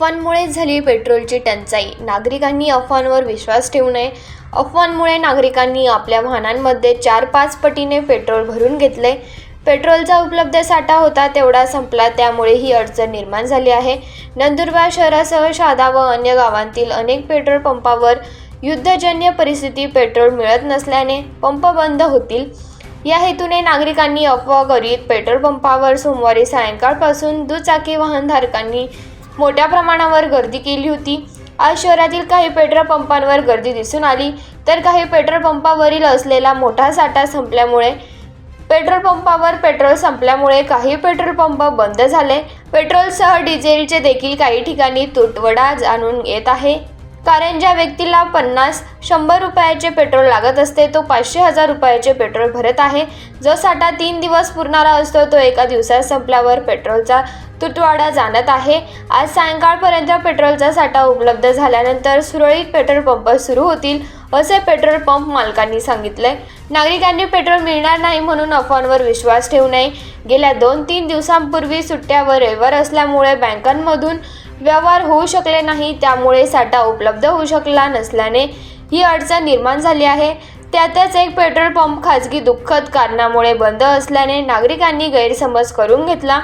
अफवांमुळे झाली पेट्रोलची टंचाई. नागरिकांनी अफवांवर विश्वास ठेवू नये. अफवांमुळे नागरिकांनी आपल्या वाहनांमध्ये 4-5 पटीने पेट्रोल भरून घेतले. पेट्रोलचा उपलब्ध साठा होता तेवढा संपला, त्यामुळे ही अडचण निर्माण झाली आहे. नंदुरबार शहरासह शहादा व अन्य गावांतील अनेक पेट्रोल पंपावर युद्धजन्य परिस्थिती, पेट्रोल मिळत नसल्याने पंप बंद होतील या हेतूने नागरिकांनी अफवा करीत पेट्रोल पंपावर सोमवारी सायंकाळपासून दुचाकी वाहनधारकांनी मोठ्या प्रमाणावर गर्दी केली होती. आज शहरातील काही पेट्रोल पंपांवर गर्दी दिसून आली, तर काही पेट्रोल पंपावरील असलेला मोठा साठा संपल्यामुळे पेट्रोल संपल्यामुळे काही पेट्रोल पंप बंद झाले. पेट्रोलसह डिझेलचे देखील काही ठिकाणी तुटवडा जाणून येत आहे. कारण ज्या व्यक्तीला 50-100 रुपयाचे पेट्रोल लागत असते तो 500-1000 रुपयाचे पेट्रोल भरत आहे. जो साठा 3 दिवस पुरणारा असतो तो एका दिवसात संपल्यावर पेट्रोलचा तुटवडा जाणत आहे. आज सायंकाळपर्यंत पेट्रोलचा साठा उपलब्ध झाल्यानंतर सुरळीत पेट्रोल पंप सुरू होतील, असे पेट्रोल पंप मालकांनी सांगितले. नागरिकांनी पेट्रोल मिळणार नाही म्हणून अफवांवर विश्वास ठेवू नये. गेल्या 2-3 दिवसांपूर्वी सुट्ट्या व रविवार असल्यामुळे बँकांमधून व्यवहार होऊ शकले नाही, त्यामुळे साठा उपलब्ध होऊ शकला नसल्याने ही अडचण निर्माण झाली आहे. त्यातच एक पेट्रोल पंप खाजगी दुःखद कारणामुळे बंद असल्याने नागरिकांनी गैरसमज करून घेतला.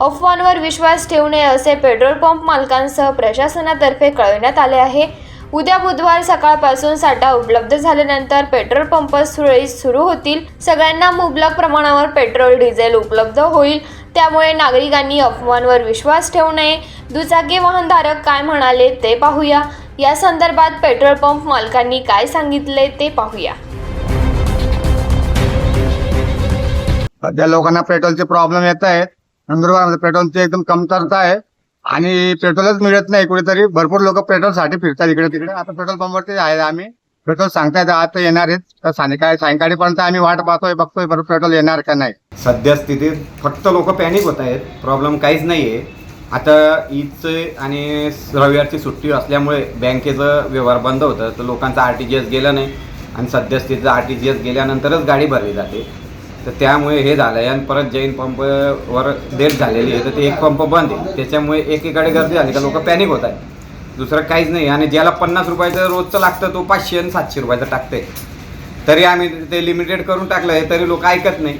अफवांवर विश्वास ठेवू नये असे पेट्रोल पंप मालकांसह प्रशासनातर्फे कळविण्यात आले आहे. उद्या बुधवार सकाळपासून साठा उपलब्ध झाल्यानंतर पेट्रोल पंप सुरळीत सुरू होतील. सगळ्यांना मुबलक प्रमाणावर पेट्रोल डिझेल उपलब्ध होईल, त्यामुळे नागरिकांनी अफवांवर विश्वास ठेवू नये. दुचाकी वाहनधारक काय म्हणाले ते पाहूया. या संदर्भात पेट्रोल पंप मालकांनी काय सांगितले ते पाहूया. सध्या लोकांना पेट्रोलचे प्रॉब्लेम येत आहेत. नंदुरबारमध्ये पेट्रोलची एकदम कमतरता आहे आणि पेट्रोलच मिळत नाही. कुठेतरी भरपूर लोक पेट्रोलसाठी फिरतात इकडे तिकडे. आता पेट्रोल पंपवरती आहे, आम्ही पेट्रोल सांगतायत आता येणार आहेत, तर सायंकाळीपर्यंत आम्ही वाट बघतोय बरोबर पेट्रोल येणार का नाही. सध्या स्थितीत फक्त लोक पॅनिक होत आहेत. प्रॉब्लेम काहीच नाही आहे. आता ईदचे आणि रविवारची सुट्टी असल्यामुळे बँकेचं व्यवहार बंद होतं, तर लोकांचा RTGS गेलं नाही आणि सध्या स्थितीत RTGS गेल्यानंतरच गाडी भरली जाते. तर त्यामुळे हे झालं आहे. आणि परत जैन पंपवर डेट झालेली आहे, तर ते एक पंप बंद आहे. त्याच्यामुळे एकीकडे गर्दी झाली का लोक पॅनिक होत आहेत. दुसरं काहीच नाही. आणि ज्याला 50 रुपयाचं रोजचं लागतं तो 500 आणि 700 रुपयाचं टाकते. तरी आम्ही ते लिमिटेड करून टाकलं आहे, तरी लोक ऐकत नाही.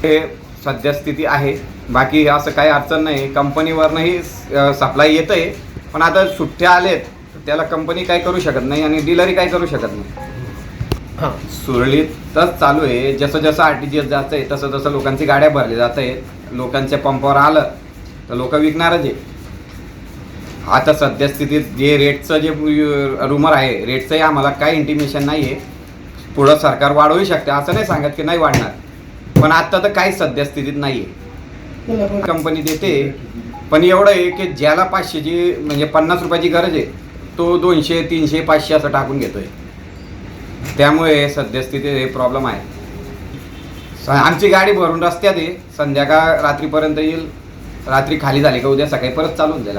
हे सध्या स्थिती आहे. बाकी असं काही अडचण नाही. कंपनीवरनंही सप्लाय येतं आहे, पण आता सुट्ट्या आलेत त्याला कंपनी काय करू शकत नाही आणि डीलरही काय करू शकत नाही. सुरळीतच चालू आहे. जसं जसं RTGS जातं आहे तसं तसं लोकांची गाड्या भरल्या जात आहेत. लोकांच्या पंपावर आलं तर लोक विकणारच आहे. आता सध्या स्थितीत जे रेटचं जे रुमर आहे, रेटचंही आम्हाला काही इंटिमेशन नाही आहे. पुढं सरकार वाढवू शकते, असं नाही सांगत की नाही वाढणार, पण आत्ता तर काहीच सध्या स्थितीत नाही आहे. कंपनी देते, पण एवढं आहे की ज्याला 500ची म्हणजे 50 रुपयाची गरज आहे तो 200, 300, 500 असं टाकून घेतो आहे. त्यामुळे सध्या स्थितीत हे प्रॉब्लेम आहे. आमची गाडी भरून रस्त्यात आहे. संध्याकाळ रात्रीपर्यंत येईल. रात्री खाली झाली का उद्या सकाळी परत चालून जाईल.